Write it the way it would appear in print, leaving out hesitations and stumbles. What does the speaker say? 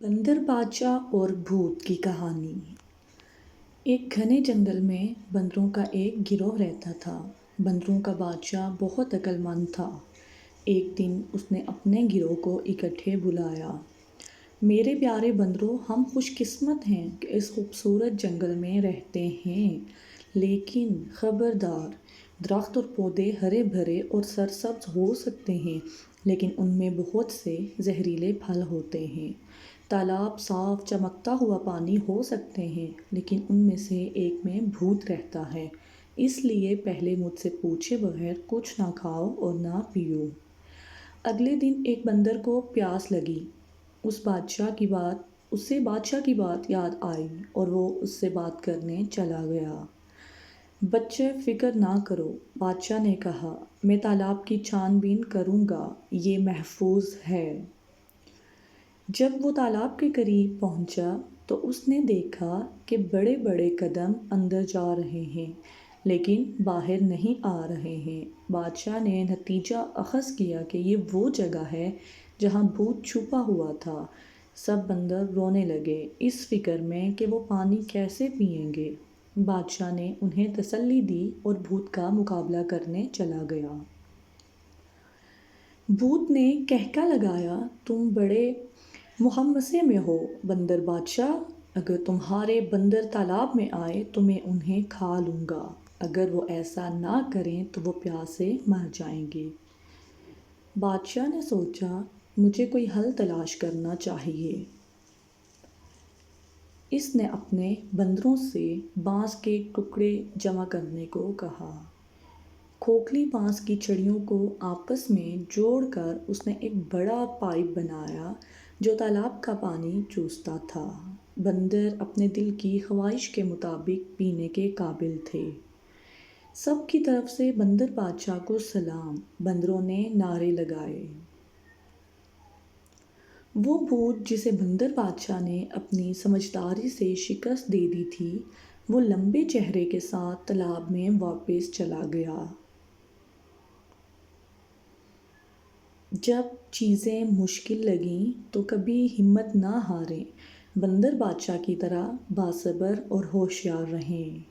बंदर बादशाह और भूत की कहानी। एक घने जंगल में बंदरों का एक गिरोह रहता था। बंदरों का बादशाह बहुत अक्लमंद था। एक दिन उसने अपने गिरोह को इकट्ठे बुलाया। मेरे प्यारे बंदरों, हम खुशकिस्मत हैं कि इस खूबसूरत जंगल में रहते हैं, लेकिन खबरदार, दरख्त और पौधे हरे भरे और सरसब्ज हो सकते हैं, लेकिन उनमें बहुत से जहरीले फल होते हैं। तालाब साफ चमकता हुआ पानी हो सकते हैं, लेकिन उनमें से एक में भूत रहता है। इसलिए पहले मुझसे पूछे बगैर कुछ ना खाओ और ना पियो। अगले दिन एक बंदर को प्यास लगी। उससे बादशाह की बात याद आई और वो उससे बात करने चला गया। बच्चे, फिक्र ना करो, बादशाह ने कहा, मैं तालाब की छानबीन करूँगा, ये महफूज है। जब वो तालाब के करीब पहुंचा तो उसने देखा कि बड़े बड़े कदम अंदर जा रहे हैं, लेकिन बाहर नहीं आ रहे हैं। बादशाह ने नतीजा अखज़ किया कि ये वो जगह है जहाँ भूत छुपा हुआ था। सब बंदर रोने लगे, इस फिक्र में कि वो पानी कैसे पिएंगे। बादशाह ने उन्हें तसल्ली दी और भूत का मुकाबला करने चला गया। भूत ने कहका लगाया, तुम बड़े मुहम्मसे में हो बंदर बादशाह। अगर तुम्हारे बंदर तालाब में आए तो मैं उन्हें खा लूँगा। अगर वो ऐसा ना करें तो वो प्यास से मर जाएंगे। बादशाह ने सोचा, मुझे कोई हल तलाश करना चाहिए। इसने अपने बंदरों से बांस के टुकड़े जमा करने को कहा। खोखली बांस की छड़ियों को आपस में जोड़कर उसने एक बड़ा पाइप बनाया जो तालाब का पानी चूसता था। बंदर अपने दिल की ख्वाहिश के मुताबिक पीने के काबिल थे। सब की तरफ से बंदर बादशाह को सलाम, बंदरों ने नारे लगाए। वो भूत जिसे बंदर बादशाह ने अपनी समझदारी से शिकस्त दे दी थी, वो लंबे चेहरे के साथ तालाब में वापस चला गया। जब चीज़ें मुश्किल लगीं तो कभी हिम्मत ना हारें, बंदर बादशाह की तरह बासबर और होशियार रहें।